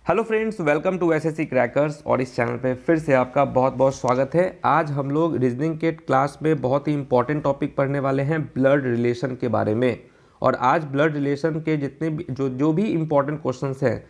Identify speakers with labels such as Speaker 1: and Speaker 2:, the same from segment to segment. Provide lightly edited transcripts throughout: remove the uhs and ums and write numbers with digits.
Speaker 1: Hello friends, welcome to SSC crackers. और इस channel पे फिर से आपका बहुत बहुत स्वागत है। आज हम लोग रीजनिंग के क्लास में बहुत ही इंपॉर्टेंट टॉपिक पढ़ने वाले हैं, ब्लड रिलेशन के बारे में। और आज ब्लड रिलेशन के जितने भी जो भी इंपॉर्टेंट क्वेश्चंस हैं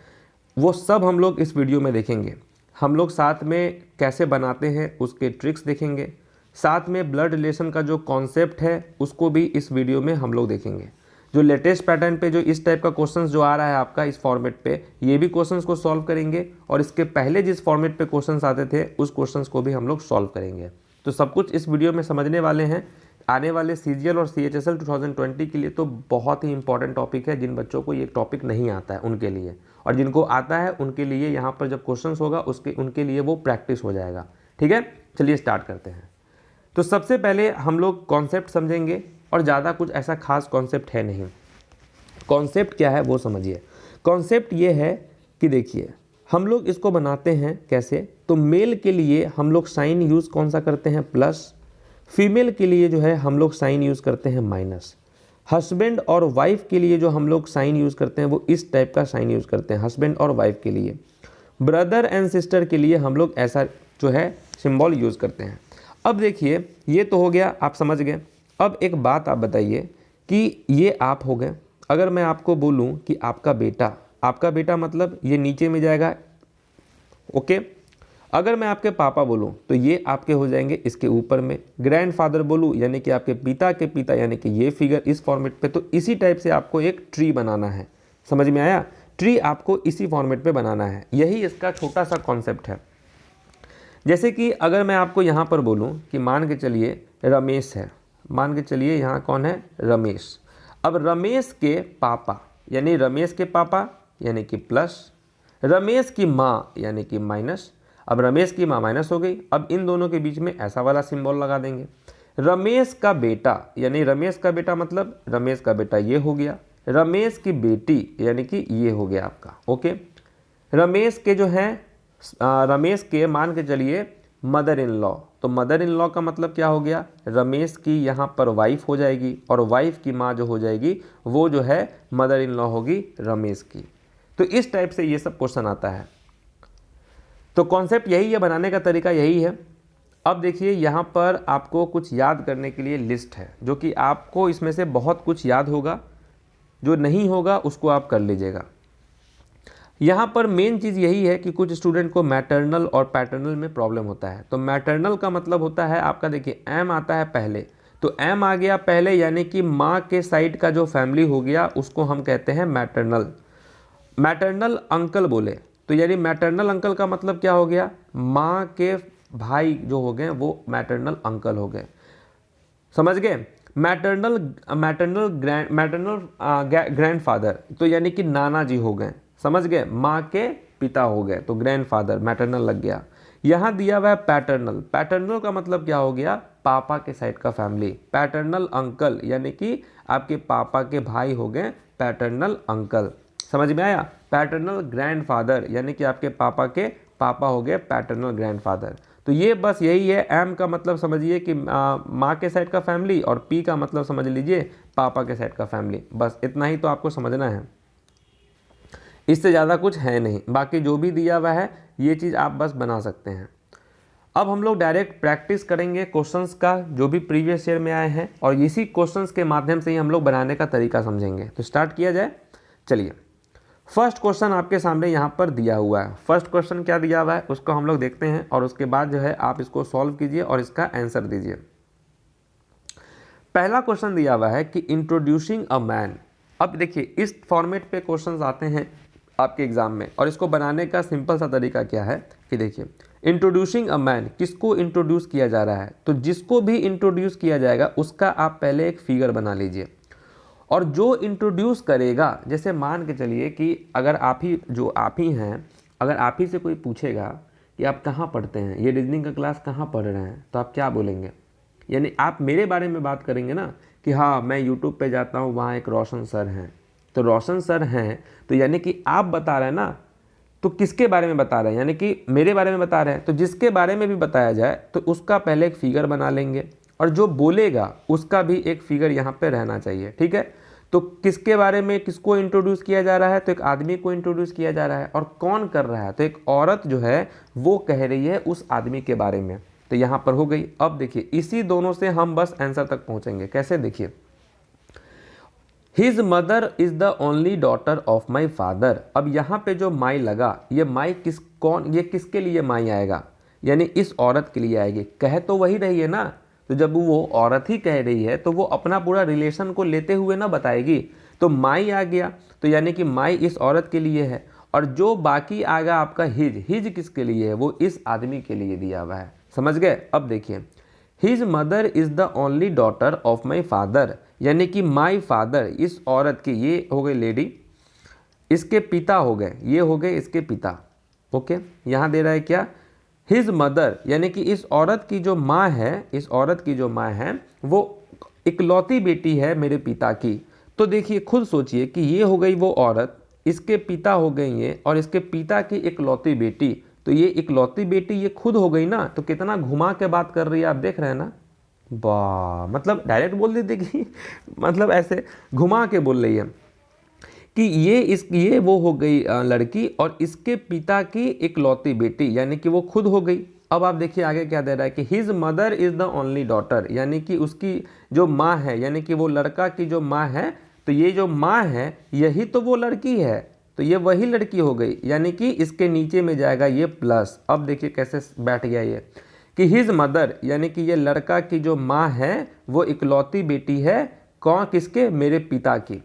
Speaker 1: वो सब हम लोग इस वीडियो में देखेंगे। हम लोग साथ में कैसे बनाते हैं उसके ट्रिक्स देखेंगे, साथ में ब्लड रिलेशन का जो कॉन्सेप्ट है उसको भी इस वीडियो में हम लोग देखेंगे। जो लेटेस्ट पैटर्न पे जो इस टाइप का क्वेश्चंस जो आ रहा है आपका इस फॉर्मेट पे, ये भी क्वेश्चंस को सॉल्व करेंगे। और इसके पहले जिस फॉर्मेट पे क्वेश्चंस आते थे उस क्वेश्चंस को भी हम लोग सॉल्व करेंगे। तो सब कुछ इस वीडियो में समझने वाले हैं। आने वाले सीजीएल और सीएचएसएल 2020 के लिए तो बहुत ही इंपॉर्टेंट टॉपिक है। जिन बच्चों को ये टॉपिक नहीं आता है उनके लिए, और जिनको आता है उनके लिए यहाँ पर जब क्वेश्चंस होगा उनके लिए वो प्रैक्टिस हो जाएगा। ठीक है, चलिए स्टार्ट करते हैं। तो सबसे पहले हम लोग कॉन्सेप्ट समझेंगे, और ज़्यादा कुछ ऐसा खास कॉन्सेप्ट है नहीं। कॉन्सेप्ट क्या है वो समझिए। कॉन्सेप्ट ये है कि देखिए हम लोग इसको बनाते हैं कैसे। तो मेल के लिए हम लोग साइन यूज़ कौन सा करते हैं, प्लस। फीमेल के लिए जो है हम लोग साइन यूज़ करते हैं माइनस। हस्बैंड और वाइफ के लिए जो हम लोग साइन यूज़ करते हैं वो इस टाइप का साइन यूज़ करते हैं, हस्बैंड और वाइफ के लिए। ब्रदर एंड सिस्टर के लिए हम लोग ऐसा जो है सिंबल यूज़ करते हैं। अब देखिए ये तो हो गया, आप समझ गए। अब एक बात आप बताइए कि ये आप हो गए। अगर मैं आपको बोलूं कि आपका बेटा मतलब ये नीचे में जाएगा, ओके। अगर मैं आपके पापा बोलूं तो ये आपके हो जाएंगे इसके ऊपर में। ग्रैंडफादर बोलूं यानी कि आपके पिता के पिता, यानी कि ये फिगर इस फॉर्मेट पे। तो इसी टाइप से आपको एक ट्री बनाना है। समझ में आया? ट्री आपको इसी फॉर्मेट पे बनाना है। यही इसका छोटा सा कॉन्सेप्ट है। जैसे कि अगर मैं आपको यहाँ पर बोलूँ कि मान के चलिए रमेश है, मान के चलिए यहाँ कौन है, रमेश। अब रमेश के पापा यानी रमेश के पापा यानी कि प्लस, रमेश की माँ यानी कि माइनस। अब रमेश की माँ माइनस हो गई। अब इन दोनों के बीच में ऐसा वाला सिंबल लगा देंगे। रमेश का बेटा यानी रमेश का बेटा मतलब रमेश का बेटा ये हो गया। रमेश की बेटी यानी कि ये हो गया आपका, ओके। रमेश के जो है रमेश के मान के चलिए मदर इन लॉ। तो मदर इन लॉ का मतलब क्या हो गया, रमेश की यहाँ पर वाइफ हो जाएगी, और वाइफ की माँ जो हो जाएगी वो जो है मदर इन लॉ होगी रमेश की। तो इस टाइप से ये सब क्वेश्चन आता है। तो कॉन्सेप्ट यही है, बनाने का तरीका यही है। अब देखिए यहाँ पर आपको कुछ याद करने के लिए लिस्ट है, जो कि आपको इसमें से बहुत कुछ याद होगा, जो नहीं होगा उसको आप कर लीजिएगा। यहाँ पर मेन चीज़ यही है कि कुछ स्टूडेंट को मैटरनल और पैटर्नल में प्रॉब्लम होता है। तो मैटरनल का मतलब होता है आपका, देखिए एम आता है पहले। तो एम आ गया पहले यानी कि माँ के साइड का जो फैमिली हो गया उसको हम कहते हैं मैटरनल। मैटरनल अंकल बोले तो यानी मैटरनल अंकल का मतलब क्या हो गया, माँ के भाई जो हो गए वो मैटरनल अंकल हो गए। समझ गए? मैटरनल ग्रैंडफादर तो यानी कि नाना जी हो गए। समझ गए? माँ के पिता हो गए तो ग्रैंडफादर, मैटरनल लग गया। यहाँ दिया हुआ है पैटर्नल। पैटर्नल का मतलब क्या हो गया, पापा के साइड का फैमिली। पैटर्नल अंकल यानी कि आपके पापा के भाई हो गए पैटर्नल अंकल। समझ में आया? पैटर्नल ग्रैंडफादर यानी कि आपके पापा के पापा हो गए पैटर्नल ग्रैंडफादर। तो ये बस यही है। एम का मतलब समझिए कि माँ के साइड का फैमिली, और पी का मतलब समझ लीजिए पापा के साइड का फैमिली। बस इतना ही तो आपको समझना है, इससे ज़्यादा कुछ है नहीं। बाकी जो भी दिया हुआ है ये चीज़ आप बस बना सकते हैं। अब हम लोग डायरेक्ट प्रैक्टिस करेंगे क्वेश्चंस का जो भी प्रीवियस ईयर में आए हैं, और इसी क्वेश्चंस के माध्यम से ही हम लोग बनाने का तरीका समझेंगे। तो स्टार्ट किया जाए, चलिए। फर्स्ट क्वेश्चन आपके सामने यहाँ पर दिया हुआ है। फर्स्ट क्वेश्चन क्या दिया हुआ है उसको हम लोग देखते हैं, और उसके बाद जो है आप इसको सॉल्व कीजिए और इसका आंसर दीजिए। पहला क्वेश्चन दिया हुआ है कि इंट्रोड्यूसिंग अ मैन। अब देखिए इस फॉर्मेट पे क्वेश्चंस आते हैं आपके एग्जाम में, और इसको बनाने का सिंपल सा तरीका क्या है कि देखिए इंट्रोड्यूसिंग अ मैन, किसको इंट्रोड्यूस किया जा रहा है। तो जिसको भी इंट्रोड्यूस किया जाएगा उसका आप पहले एक फिगर बना लीजिए, और जो इंट्रोड्यूस करेगा, जैसे मान के चलिए कि अगर आप ही हैं, अगर आप ही से कोई पूछेगा कि आप कहाँ पढ़ते हैं, ये रीजनिंग का क्लास कहाँ पढ़ रहे हैं, तो आप क्या बोलेंगे। यानी आप मेरे बारे में बात करेंगे ना कि हाँ मैं यूट्यूब पे जाता हूँ, वहाँ एक रोशन सर हैं। तो रोशन सर हैं तो यानी कि आप बता रहे हैं ना, तो किसके बारे में बता रहे हैं, यानी कि मेरे बारे में बता रहे हैं। तो जिसके बारे में भी बताया जाए तो उसका पहले एक फिगर बना लेंगे, और जो बोलेगा उसका भी एक फिगर यहाँ पे रहना चाहिए। ठीक है, तो किसके बारे में किसको इंट्रोड्यूस किया जा रहा है, तो एक आदमी को इंट्रोड्यूस किया जा रहा है। और कौन कर रहा है, तो एक औरत जो है वो कह रही है उस आदमी के बारे में। तो यहाँ पर हो गई। अब देखिए इसी दोनों से हम बस आंसर तक पहुँचेंगे। कैसे, देखिए, his mother is the only daughter of my father. अब यहाँ पे जो माई लगा, ये माई ये किसके लिए माई आएगा, यानी इस औरत के लिए आएगी। कह तो वही रही है ना, तो जब वो औरत ही कह रही है तो वो अपना पूरा रिलेशन को लेते हुए ना बताएगी। तो माई आ गया, तो यानी कि माई इस औरत के लिए है। और जो बाकी आएगा आपका हिज किसके लिए है, वो इस आदमी के लिए दिया हुआ है। समझ गए। अब देखिए, his mother is the only daughter of my father, यानी कि माई फादर, इस औरत की, ये हो गई लेडी, इसके पिता हो गए, ये हो गए इसके पिता। ओके, यहाँ दे रहा है क्या, हिज मदर, यानी कि इस औरत की जो माँ है, इस औरत की जो माँ है वो इकलौती बेटी है मेरे पिता की। तो देखिए खुद सोचिए कि ये हो गई वो औरत, इसके पिता हो गई ये, और इसके पिता की इकलौती बेटी। तो ये इकलौती बेटी ये खुद हो गई ना, तो कितना घुमा के बात कर रही है, आप देख रहे हैं ना। वाह, मतलब डायरेक्ट बोल देते कि मतलब ऐसे घुमा के बोल रही है कि ये वो हो गई लड़की, और इसके पिता की इकलौती बेटी, यानी कि वो खुद हो गई। अब आप देखिए आगे क्या दे रहा है कि his mother is the only daughter, यानी कि उसकी जो माँ है, यानी कि वो लड़का की जो माँ है, तो ये जो माँ है यही तो वो लड़की है, तो ये वही लड़की हो गई, यानी कि इसके नीचे में जाएगा ये प्लस। अब देखिए कैसे बैठ गया ये कि हिज मदर, यानी कि ये लड़का की जो माँ है वो इकलौती बेटी है, कौन, किसके, मेरे पिता की।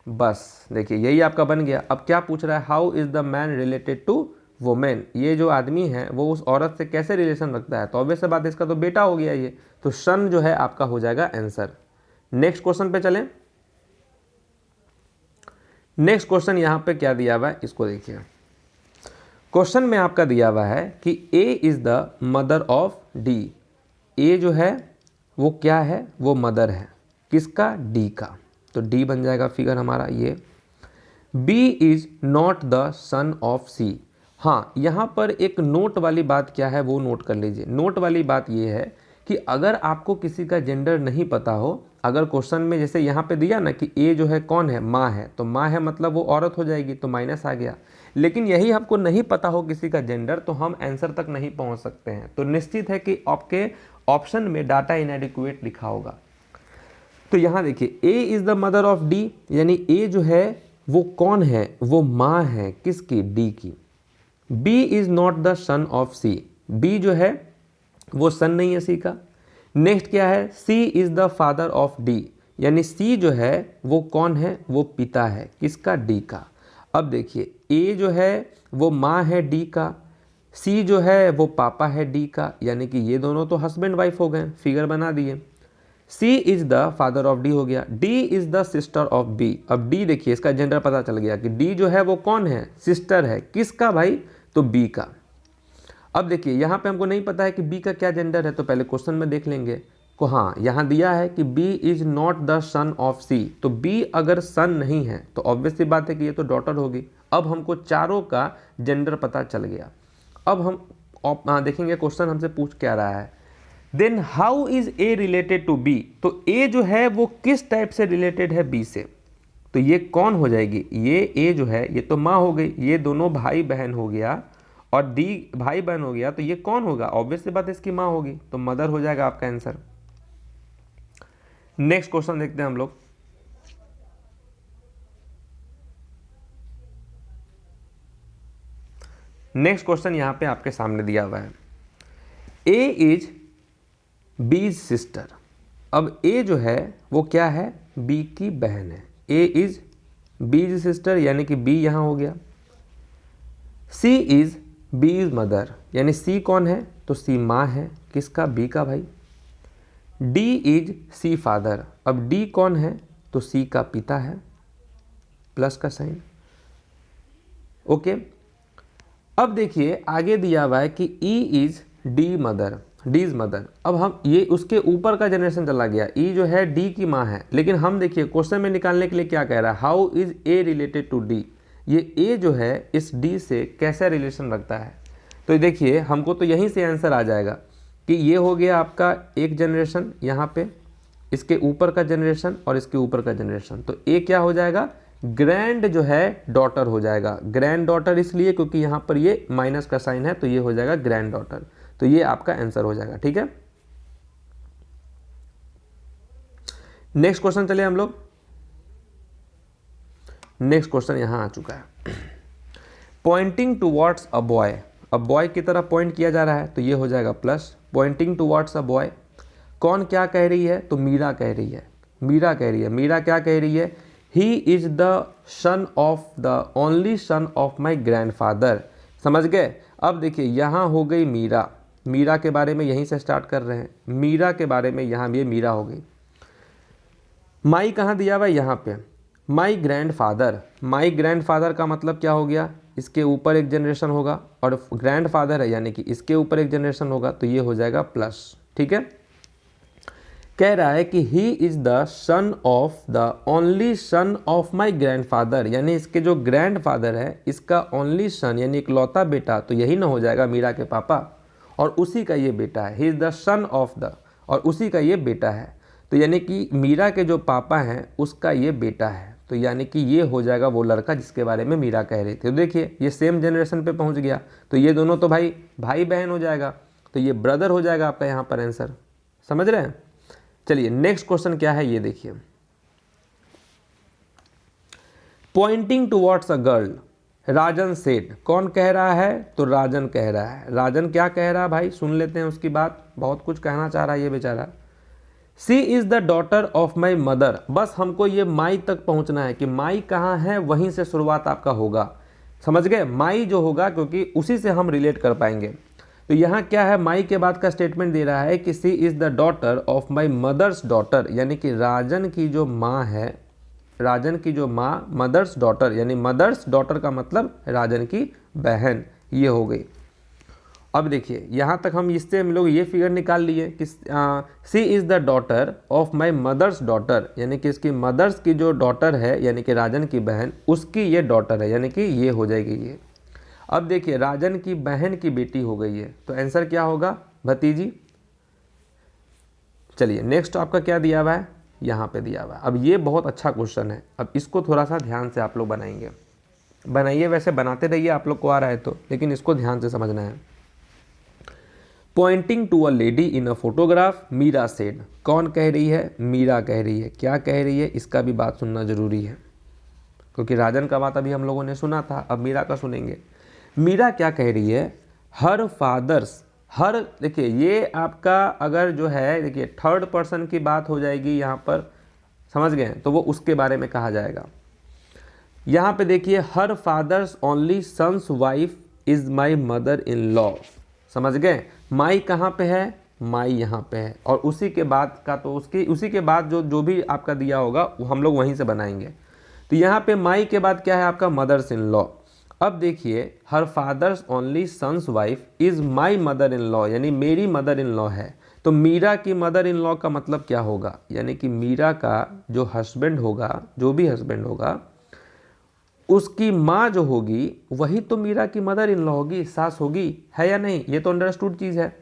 Speaker 1: बस देखिए यही आपका बन गया। अब क्या पूछ रहा है, how is the man related to women, ये जो आदमी है वो उस औरत से कैसे रिलेशन रखता है। तो ऑब्वियस बात है, इसका तो बेटा हो गया ये, तो सन जो है आपका हो जाएगा आंसर। नेक्स्ट क्वेश्चन पे चलें। नेक्स्ट क्वेश्चन यहाँ पे क्या दिया हुआ है, इसको देखिए। क्वेश्चन में आपका दिया हुआ है कि A is the mother of D. A जो है वो क्या है, वो मदर है किसका, डी का। तो डी बन जाएगा फिगर हमारा ये। B is not the son of C. हाँ, यहाँ पर एक नोट वाली बात क्या है वो नोट कर लीजिए। नोट वाली बात ये है कि अगर आपको किसी का जेंडर नहीं पता हो, अगर क्वेश्चन में जैसे यहाँ पे दिया ना कि ए जो है कौन है, माँ है, तो माँ है मतलब वो औरत हो जाएगी, तो माइनस आ गया। लेकिन यही आपको नहीं पता हो किसी का जेंडर, तो हम आंसर तक नहीं पहुँच सकते हैं। तो निश्चित है कि आपके ऑप्शन में डाटा इनएडिक्वेट लिखा होगा। तो यहाँ देखिए A is the mother of D, यानी ए जो है वो कौन है, वो माँ है किसकी, डी की। B is not the son of C, B जो है वो सन नहीं है सी का। नेक्स्ट क्या है, C is the father of D, यानी सी जो है वो कौन है, वो पिता है किसका, डी का। अब देखिए ए जो है वो माँ है डी का, सी जो है वो पापा है डी का, यानी कि ये दोनों तो हस्बैंड वाइफ हो गए, फिगर बना दिए। C is the father of D हो गया। D is the sister of B. अब डी देखिए इसका जेंडर पता चल गया कि डी जो है वो कौन है, सिस्टर है किसका भाई, तो बी का। अब देखिए यहाँ पे हमको नहीं पता है कि बी का क्या जेंडर है, तो पहले क्वेश्चन में देख लेंगे को। हाँ, यहाँ दिया है कि B is not the son of C, तो बी अगर सन नहीं है तो ऑब्वियसली बात है कि ये तो डॉटर होगी। अब हमको चारों का जेंडर पता चल गया। अब हम देखेंगे क्वेश्चन हमसे पूछ क्या रहा है, then how is A related to B. तो ए जो है वो किस टाइप से रिलेटेड है बी से, तो ये कौन हो जाएगी, ये ए जो है ये तो माँ हो गई, ये दोनों भाई बहन हो गया, और डी भाई बहन हो गया, तो ये कौन होगा, ऑब्वियसली बात है इसकी माँ होगी, तो मदर हो जाएगा आपका आंसर। नेक्स्ट क्वेश्चन देखते हैं हम लोग। नेक्स्ट क्वेश्चन यहां पे आपके सामने दिया हुआ है, ए इज बीज सिस्टर। अब ए जो है वो क्या है, बी की बहन है। ए इज बीज सिस्टर, यानी कि बी यहां हो गया। सी इज बीज मदर, यानी सी कौन है, तो सी माँ है किसका, बी का भाई। डी इज सी फादर, अब डी कौन है, तो सी का पिता है, प्लस का साइन। ओके, अब देखिए आगे दिया हुआ है कि E is D mother, D is mother. अब हम ये उसके ऊपर का जनरेशन चला गया, ई जो है डी की माँ है, लेकिन हम देखिए क्वेश्चन में निकालने के लिए क्या कह रहा है, how is A related to D. ये ए जो है इस डी से कैसा रिलेशन रखता है, तो देखिए हमको तो यहीं से आंसर आ जाएगा कि ये हो गया आपका एक जनरेशन यहाँ पे, इसके ऊपर का जनरेशन और इसके ऊपर का जनरेशन, तो ए क्या हो जाएगा, ग्रैंड जो है डॉटर हो जाएगा। ग्रैंड डॉटर इसलिए क्योंकि यहाँ पर ये माइनस का साइन है, तो ये हो जाएगा ग्रैंड डॉटर। तो ये आपका आंसर हो जाएगा। ठीक है, नेक्स्ट क्वेश्चन चलिए हम लोग। नेक्स्ट क्वेश्चन यहां आ चुका है, पॉइंटिंग टुवर्ड्स अ बॉय। अब बॉय की तरफ पॉइंट किया जा रहा है, तो ये हो जाएगा plus. Pointing towards a boy, कौन क्या कह रही है, तो मीरा कह रही है। मीरा कह रही है, मीरा क्या कह रही है, he is the son of the only son of my grandfather. समझ गए। अब देखिए यहाँ हो गई मीरा, मीरा के बारे में यहीं से स्टार्ट कर रहे हैं। मीरा के बारे में यहाँ भी मीरा हो गई। माई कहाँ दिया हुआ है, यहाँ पे माई ग्रैंडफादर। माई ग्रैंडफादर का मतलब क्या हो गया, इसके ऊपर एक जनरेशन होगा, और ग्रैंडफादर है यानी कि इसके ऊपर एक जनरेशन होगा, तो ये हो जाएगा प्लस। ठीक है, कह रहा है कि he is the son of the only son of my grandfather, यानी इसके जो ग्रैंडफादर है इसका ओनली सन यानी इकलौता बेटा, तो यही ना हो जाएगा मीरा के पापा, और उसी का ये बेटा है। He is the son of the, और उसी का ये बेटा है, तो यानी कि मीरा के जो पापा हैं उसका ये बेटा है, तो यानी कि ये हो जाएगा वो लड़का जिसके बारे में मीरा कह रही थी। तो देखिए ये सेम जनरेशन पे पहुंच गया, तो ये दोनों तो भाई बहन हो जाएगा, तो ये ब्रदर हो जाएगा आपका यहाँ पर आंसर। समझ रहे हैं। चलिए नेक्स्ट क्वेश्चन क्या है ये देखिए, pointing towards a girl, Rajan said. कौन कह रहा है, तो राजन कह रहा है। राजन क्या कह रहा है भाई, सुन लेते हैं उसकी बात, बहुत कुछ कहना चाह रहा है ये बेचारा। C is the daughter of my mother, बस हमको ये माई तक पहुंचना है कि माई कहाँ है, वहीं से शुरुआत आपका होगा। समझ गए, माई जो होगा क्योंकि उसी से हम रिलेट कर पाएंगे। तो यहाँ क्या है, माई के बाद का स्टेटमेंट दे रहा है कि C is the daughter of my mother's daughter, यानी कि राजन की जो माँ है, राजन की जो माँ मदर्स डॉटर, यानी मदर्स डॉटर का मतलब राजन की बहन, ये हो गई। अब देखिए यहाँ तक हम लोग ये फिगर निकाल लिए कि C is the daughter of my mother's daughter, यानी कि इसकी मदर्स की जो डॉटर है यानी कि राजन की बहन, उसकी ये डॉटर है, यानी कि ये हो जाएगी ये। अब देखिए राजन की बहन की बेटी हो गई है, तो आंसर क्या होगा, भतीजी। चलिए नेक्स्ट आपका क्या दिया हुआ है, यहाँ पे दिया हुआ है। अब ये बहुत अच्छा क्वेश्चन है, अब इसको थोड़ा सा ध्यान से आप लोग बनाएंगे। बनाइए, वैसे बनाते रहिए, आप लोग को आ रहा है तो, लेकिन इसको ध्यान से समझना है। Pointing to a lady in a photograph, Meera said. कौन कह रही है, मीरा कह रही है। क्या कह रही है, इसका भी बात सुनना जरूरी है, क्योंकि राजन का बात अभी हम लोगों ने सुना था, अब मीरा का सुनेंगे। मीरा क्या कह रही है, हर फादर्स, हर, देखिए ये आपका अगर जो है, देखिए थर्ड पर्सन की बात हो जाएगी यहाँ पर, समझ गए, तो वो उसके बारे में कहा जाएगा। यहाँ पे देखिए, her father's only son's wife is my mother in law. समझ गए, माई कहाँ पे है, माई यहाँ पे है, और उसी के बाद का तो उसी के बाद जो भी आपका दिया होगा वो हम लोग वहीं से बनाएंगे। तो यहाँ पे माई के बाद क्या है आपका, मदर्स इन लॉ। अब देखिए, her father's only son's wife is my mother in law, यानी मेरी मदर इन लॉ है। तो मीरा की मदर इन लॉ का मतलब क्या होगा, यानी कि मीरा का जो हस्बैंड होगा, जो भी हस्बैंड होगा, उसकी माँ जो होगी वही तो मीरा की मदर इन लॉ होगी, सास होगी, है या नहीं। ये तो अंडरस्टूड चीज़ है,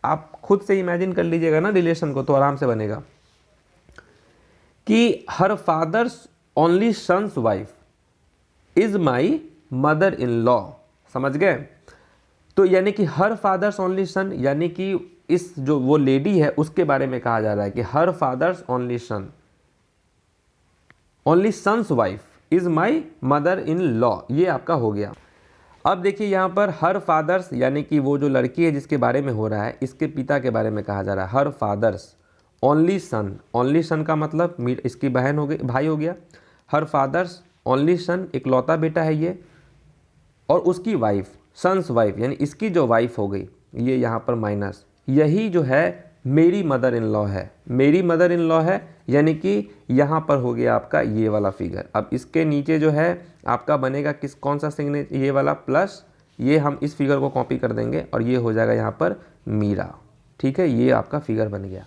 Speaker 1: आप खुद से इमेजिन कर लीजिएगा ना रिलेशन को, तो आराम से बनेगा कि her father's only son's wife is my mother in law. समझ गए, तो यानी कि हर फादर्स ओनली सन, यानी कि इस जो वो लेडी है उसके बारे में कहा जा रहा है कि her father's only son, only son's wife is my mother in law, ये आपका हो गया। अब देखिए यहाँ पर हर फादर्स, यानी कि वो जो लड़की है जिसके बारे में हो रहा है, इसके पिता के बारे में कहा जा रहा है। हर father's only son, only son का मतलब इसकी बहन हो गई, भाई हो गया। हर फादर्स ओनली सन, इकलौता बेटा है ये, और उसकी वाइफ सन्स वाइफ, यानी इसकी जो वाइफ हो गई, ये यहाँ पर माइनस, यही जो है मेरी मदर इन लॉ है, मेरी मदर इन लॉ है, यानी कि यहाँ पर हो गया आपका ये वाला फिगर। अब इसके नीचे जो है आपका बनेगा कौन सा सिग्नेचर, ये वाला प्लस, ये हम इस फिगर को कॉपी कर देंगे और ये हो जाएगा यहाँ पर मीरा। ठीक है, ये आपका फिगर बन गया।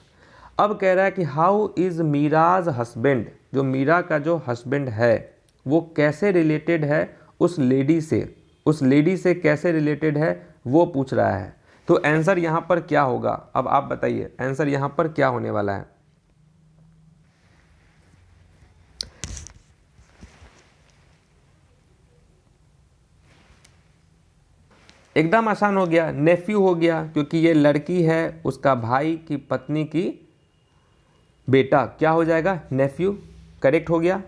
Speaker 1: अब कह रहा है कि हाउ इज़ मीराज हस्बैंड, जो मीरा का जो हस्बैंड है वो कैसे रिलेटेड है उस लेडी से, उस लेडी से कैसे रिलेटेड है वो पूछ रहा है। तो आंसर यहाँ पर क्या होगा, अब आप बताइए आंसर यहाँ पर क्या होने वाला है। एकदम आसान हो गया, नेफ्यू हो गया क्योंकि ये लड़की है, उसका भाई की पत्नी की बेटा, क्या हो जाएगा, नेफ्यू, करेक्ट हो गया।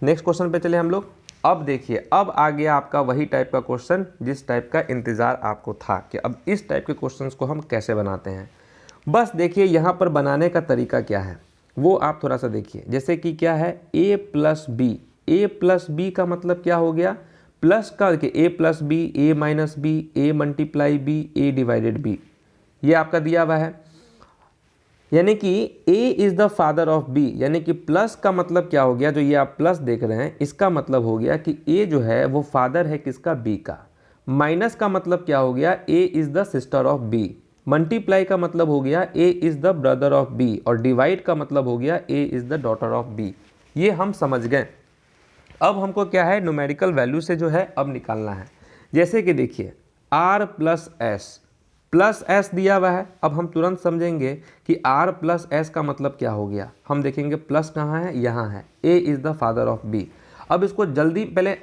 Speaker 1: नेक्स्ट क्वेश्चन पे चले हम लोग। अब देखिए, अब आ गया आपका वही टाइप का क्वेश्चन जिस टाइप का इंतज़ार आपको था कि अब इस टाइप के क्वेश्चंस को हम कैसे बनाते हैं। बस देखिए यहाँ पर बनाने का तरीका क्या है वो आप थोड़ा सा देखिए। जैसे कि क्या है, a plus B, A plus B का मतलब क्या हो गया, प्लस का देखिए a plus B, A minus B, A multiply B, A divided B, ये आपका दिया हुआ है। यानी कि a is the father of b, यानी कि प्लस का मतलब क्या हो गया, जो ये आप प्लस देख रहे हैं इसका मतलब हो गया कि a जो है वो फादर है किसका, b का। माइनस का मतलब क्या हो गया, a is the sister of b। Multiply का मतलब हो गया a is the brother of b, और डिवाइड का मतलब हो गया a is the daughter of b। ये हम समझ गए। अब हमको क्या है, न्यूमेरिकल वैल्यू से जो है अब निकालना है। जैसे कि देखिए r प्लस एस दिया हुआ है। अब हम तुरंत समझेंगे कि r प्लस एस का मतलब क्या हो गया। हम देखेंगे प्लस कहाँ है, यहाँ है, a is the father of b। अब इसको जल्दी पहले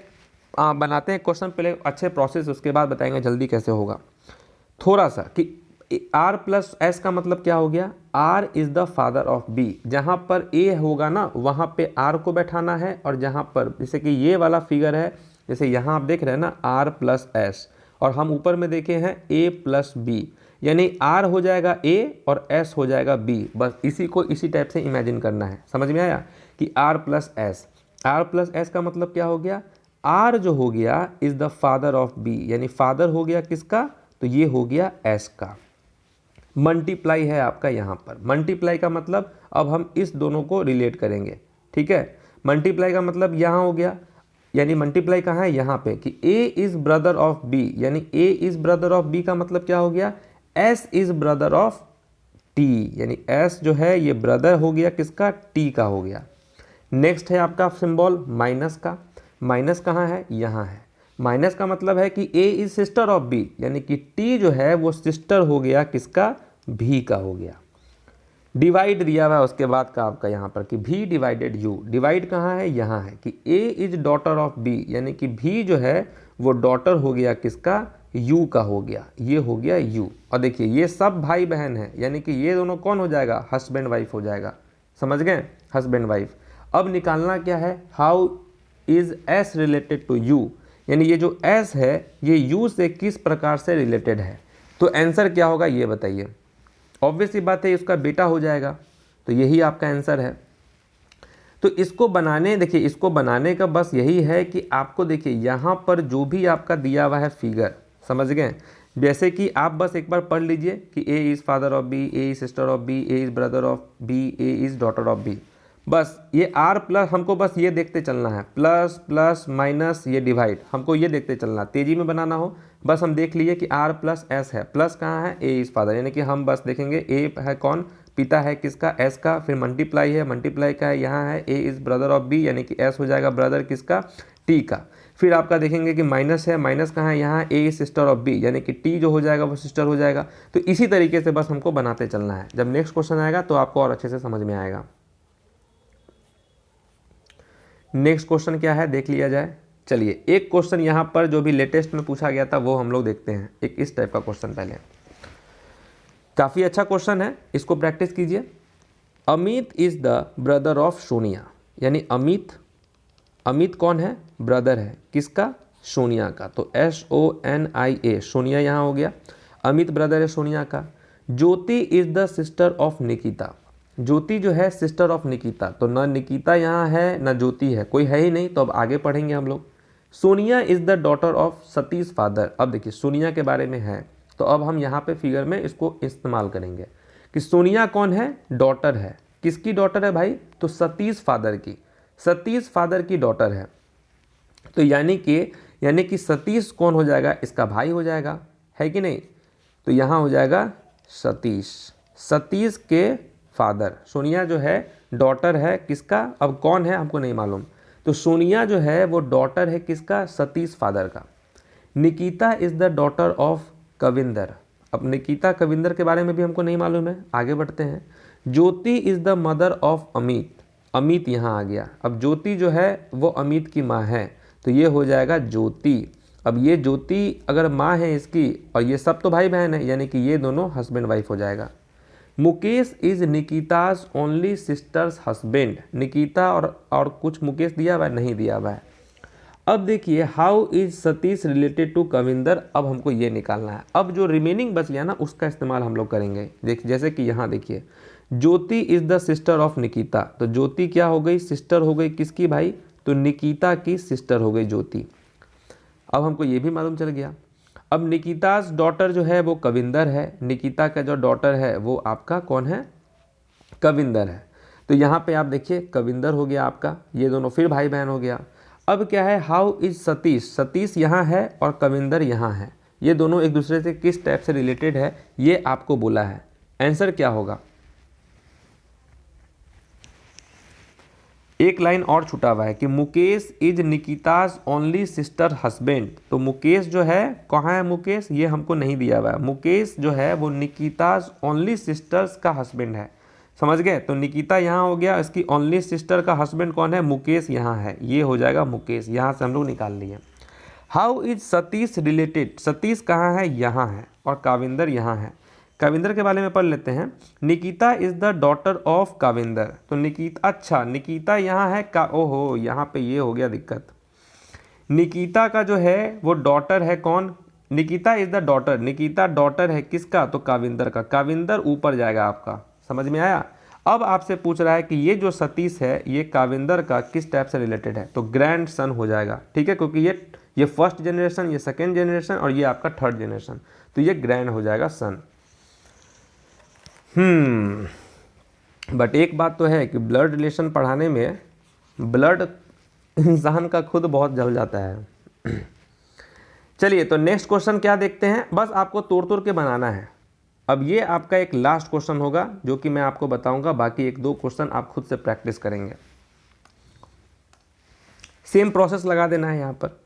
Speaker 1: बनाते हैं क्वेश्चन, पहले अच्छे प्रोसेस, उसके बाद बताएंगे जल्दी कैसे होगा थोड़ा सा। कि r प्लस एस का मतलब क्या हो गया, r is the father of b। जहाँ पर a होगा ना वहाँ पे r को बैठाना है, और जहाँ पर जैसे कि ये वाला फिगर है, जैसे यहाँ आप देख रहे हैं ना r प्लस एस, और हम ऊपर में देखे हैं a प्लस बी, यानी r हो जाएगा a और s हो जाएगा b। बस इसी को इसी टाइप से इमेजिन करना है। समझ में आया कि r प्लस एस का मतलब क्या हो गया, r जो हो गया is the father of b, यानी फादर हो गया किसका, तो ये हो गया s का। मल्टीप्लाई है आपका यहाँ पर, मल्टीप्लाई का मतलब अब हम इस दोनों को रिलेट करेंगे, ठीक है। मल्टीप्लाई का मतलब यहाँ हो गया, यानी मल्टीप्लाई कहाँ है, यहाँ पे, कि a is brother of b, यानी a is brother of b का मतलब क्या हो गया, s is brother of t, यानी s जो है ये ब्रदर हो गया किसका, t का हो गया। नेक्स्ट है आपका सिंबल माइनस का। माइनस कहाँ है, यहाँ है। माइनस का मतलब है कि a is sister of b, यानी कि t जो है वो सिस्टर हो गया किसका, v का हो गया। डिवाइड दिया हुआ है उसके बाद का आपका यहाँ पर कि v डिवाइडेड u। डिवाइड कहाँ है, यहाँ है, कि a is daughter of b, यानी कि v जो है वो डॉटर हो गया किसका, u का हो गया, ये हो गया u। और देखिए ये सब भाई बहन है, यानी कि ये दोनों कौन हो जाएगा, हस्बैंड वाइफ हो जाएगा। समझ गए, हस्बैंड वाइफ। अब निकालना क्या है, how is s related to u, यानी ये जो s है ये u से किस प्रकार से रिलेटेड है। तो आंसर क्या होगा ये बताइए। ऑब्वियस सी बात है इसका बेटा हो जाएगा, तो यही आपका आंसर है। तो इसको बनाने, देखिए इसको बनाने का बस यही है कि आपको देखिए यहाँ पर जो भी आपका दिया हुआ है फिगर, समझ गए, जैसे कि आप बस एक बार पढ़ लीजिए कि a is father of b, a is sister of b, a is brother of b, a is daughter of b। बस ये r प्लस, हमको बस ये देखते चलना है, प्लस प्लस माइनस ये डिवाइड, हमको ये देखते चलना, तेजी में बनाना हो बस हम देख लीजिए कि r प्लस एस है, प्लस कहाँ है, a इज़ फादर, यानी कि हम बस देखेंगे a है कौन, पिता है किसका, s का, फिर मल्टीप्लाई है, मल्टीप्लाई का है यहाँ है, a is brother of b, यानी कि s हो जाएगा ब्रदर किसका, t का। फिर आपका देखेंगे कि माइनस है, माइनस कहाँ है, यहाँ a is sister of b, यानी कि t जो हो जाएगा वो सिस्टर हो जाएगा। तो इसी तरीके से बस हमको बनाते चलना है। जब नेक्स्ट क्वेश्चन आएगा तो आपको और अच्छे से समझ में आएगा। नेक्स्ट क्वेश्चन क्या है देख लिया जाए। चलिए एक क्वेश्चन यहाँ पर जो भी लेटेस्ट में पूछा गया था वो हम लोग देखते हैं। एक इस टाइप का क्वेश्चन, पहले काफ़ी अच्छा क्वेश्चन है, इसको प्रैक्टिस कीजिए। Amit is the brother of Sonia, यानी अमित कौन है, ब्रदर है किसका, सोनिया का। तो SONIA, सोनिया यहाँ हो गया, अमित ब्रदर है सोनिया का। Jyoti is the sister of Nikita, Jyoti जो है सिस्टर ऑफ निकिता, तो ना निकिता यहाँ है ना ज्योति है, कोई है ही नहीं, तो अब आगे पढ़ेंगे हम लोग। Sonia is the daughter of Satish father. अब देखिए सोनिया के बारे में है, तो अब हम यहाँ पे फिगर में इसको इस्तेमाल करेंगे कि सोनिया कौन है, डॉटर है, किसकी डॉटर है भाई, तो सतीश फादर की, सतीश फादर की डॉटर है। तो यानी कि सतीश कौन हो जाएगा, इसका भाई हो जाएगा, है कि नहीं। तो यहाँ हो जाएगा सतीश के फादर। सोनिया जो है डॉटर है किसका, अब कौन है हमको नहीं मालूम, तो सोनिया जो है वो डॉटर है किसका, सतीश फादर का। Nikita is the daughter of Kavinder. अब निकिता कविंदर के बारे में भी हमको नहीं मालूम है, आगे बढ़ते हैं। Jyoti is the mother of Amit, Amit यहाँ आ गया। अब ज्योति जो है वो अमित की माँ है, तो ये हो जाएगा ज्योति। अब ये ज्योति अगर माँ है इसकी और ये सब तो भाई बहन है, यानी कि ये दोनों हस्बैंड वाइफ हो जाएगा। Mukesh is Nikita's only sister's husband, Nikita और कुछ मुकेश दिया हुआ है, नहीं दिया हुआ है। अब देखिए how is Satish related to Kavinder, अब हमको ये निकालना है। अब जो रिमेनिंग बच गया ना उसका इस्तेमाल हम लोग करेंगे। देख जैसे कि यहाँ देखिए Jyoti is the sister of Nikita, तो ज्योति क्या हो गई, सिस्टर हो गई किसकी भाई, तो निकिता की सिस्टर हो गई ज्योति। अब हमको ये भी मालूम चल गया। अब निकिताज डॉटर जो है वो कविंदर है, निकिता का जो डॉटर है वो आपका कौन है, कविंदर है। तो यहाँ पे आप देखिए कविंदर हो गया आपका, ये दोनों फिर भाई बहन हो गया। अब क्या है, हाउ इज सतीश, सतीश यहाँ है और कविंदर यहाँ है, ये दोनों एक दूसरे से किस टाइप से रिलेटेड है ये आपको बोला है। आंसर क्या होगा, एक लाइन और छूटा हुआ है कि Mukesh is Nikita's only sister husband, तो मुकेश जो है कहाँ है, मुकेश ये हमको नहीं दिया हुआ है, मुकेश जो है वो निकिताज ओनली सिस्टर्स का हस्बैंड है, समझ गए। तो निकिता यहाँ हो गया, इसकी ओनली सिस्टर का हस्बैंड कौन है, मुकेश यहाँ है, ये हो जाएगा मुकेश, यहाँ से हम लोग निकाल लिए। How is Satish related, Satish कहाँ है, यहाँ है, और काविंदर यहाँ है। काविंदर के बारे में पढ़ लेते हैं। Nikita is the daughter of Kavinder, तो निकिता, अच्छा निकिता यहाँ है का, ओहो यहाँ पे ये हो गया दिक्कत। निकिता का जो है वो डॉटर है कौन, Nikita is the daughter, Nikita daughter है किसका, तो काविंदर का, काविंदर ऊपर जाएगा आपका, समझ में आया। अब आपसे पूछ रहा है कि ये जो सतीश है ये काविंदर का किस टाइप से रिलेटेड है, तो ग्रैंड सन हो जाएगा, ठीक है, क्योंकि ये फर्स्ट जनरेशन, ये सेकेंड जनरेशन और ये आपका थर्ड जनरेशन, तो ये ग्रैंड हो जाएगा सन। बट एक बात तो है कि ब्लड रिलेशन पढ़ाने में ब्लड इंसान का खुद बहुत जल जाता है। चलिए तो नेक्स्ट क्वेश्चन क्या देखते हैं, बस आपको तोड़ तोड़ के बनाना है। अब ये आपका एक लास्ट क्वेश्चन होगा जो कि मैं आपको बताऊंगा, बाकी एक दो क्वेश्चन आप खुद से प्रैक्टिस करेंगे। सेम प्रोसेस लगा देना है यहाँ पर।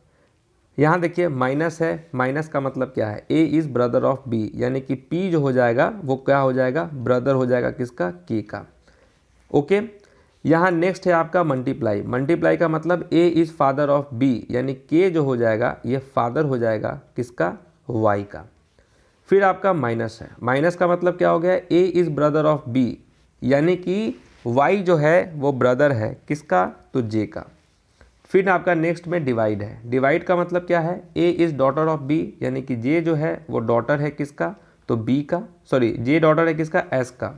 Speaker 1: यहाँ देखिए माइनस है, माइनस का मतलब क्या है, A is brother of B, यानी कि पी जो हो जाएगा वो क्या हो जाएगा, ब्रदर हो जाएगा किसका, के का। ओके, यहाँ नेक्स्ट है आपका मल्टीप्लाई, मल्टीप्लाई का मतलब A is father of B, यानी के जो हो जाएगा ये फादर हो जाएगा किसका, वाई का। फिर आपका माइनस है, माइनस का मतलब क्या हो गया, A is brother of B, यानी कि वाई जो है वो ब्रदर है किसका, तो जे का। फिर आपका नेक्स्ट में डिवाइड है, डिवाइड का मतलब क्या है, A is daughter of B, यानी कि जे जो है वो डॉटर है किसका, तो बी का, सॉरी जे डॉटर है किसका, एस का।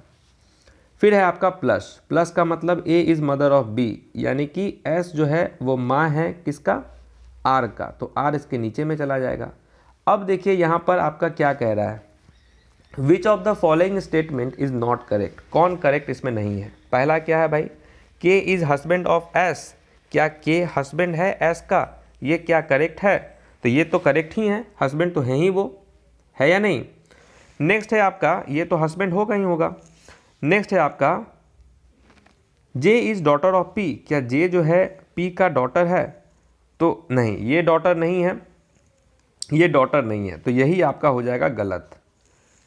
Speaker 1: फिर है आपका प्लस, प्लस का मतलब A is mother of B, यानी कि एस जो है वो माँ है किसका, आर का, तो आर इसके नीचे में चला जाएगा। अब देखिए यहाँ पर आपका क्या कह रहा है, which of the following statement is not correct, कौन करेक्ट इसमें नहीं है। पहला क्या है भाई, के इज़ हस्बैंड ऑफ एस, क्या के हस्बैंड है एस का, ये क्या करेक्ट है, तो ये तो करेक्ट ही है, हस्बैंड तो है ही वो, है या नहीं। नेक्स्ट है आपका, ये तो हस्बैंड होगा ही होगा। नेक्स्ट है आपका जे इज़ डॉटर ऑफ पी, क्या जे जो है पी का डॉटर है, तो नहीं ये डॉटर नहीं है, ये डॉटर नहीं है, तो यही आपका हो जाएगा गलत,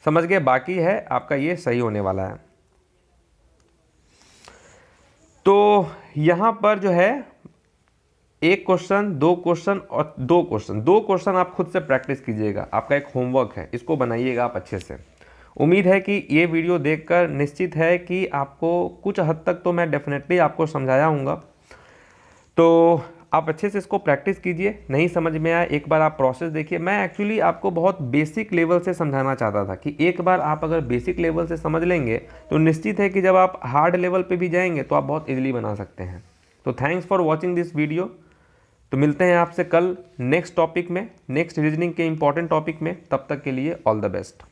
Speaker 1: समझ गए। बाकी है आपका ये सही होने वाला है। तो यहाँ पर जो है एक क्वेश्चन, दो क्वेश्चन और दो क्वेश्चन, दो क्वेश्चन आप खुद से प्रैक्टिस कीजिएगा, आपका एक होमवर्क है, इसको बनाइएगा आप अच्छे से। उम्मीद है कि ये वीडियो देखकर निश्चित है कि आपको कुछ हद तक तो मैं डेफिनेटली आपको समझाया हूँगा, तो आप अच्छे से इसको प्रैक्टिस कीजिए। नहीं समझ में आया एक बार आप प्रोसेस देखिए। मैं एक्चुअली आपको बहुत बेसिक लेवल से समझाना चाहता था कि एक बार आप अगर बेसिक लेवल से समझ लेंगे तो निश्चित है कि जब आप हार्ड लेवल पे भी जाएंगे तो आप बहुत इजीली बना सकते हैं। तो thanks for watching this video. तो मिलते हैं आपसे कल नेक्स्ट टॉपिक में, नेक्स्ट रीजनिंग के इंपॉर्टेंट टॉपिक में। तब तक के लिए ऑल द बेस्ट।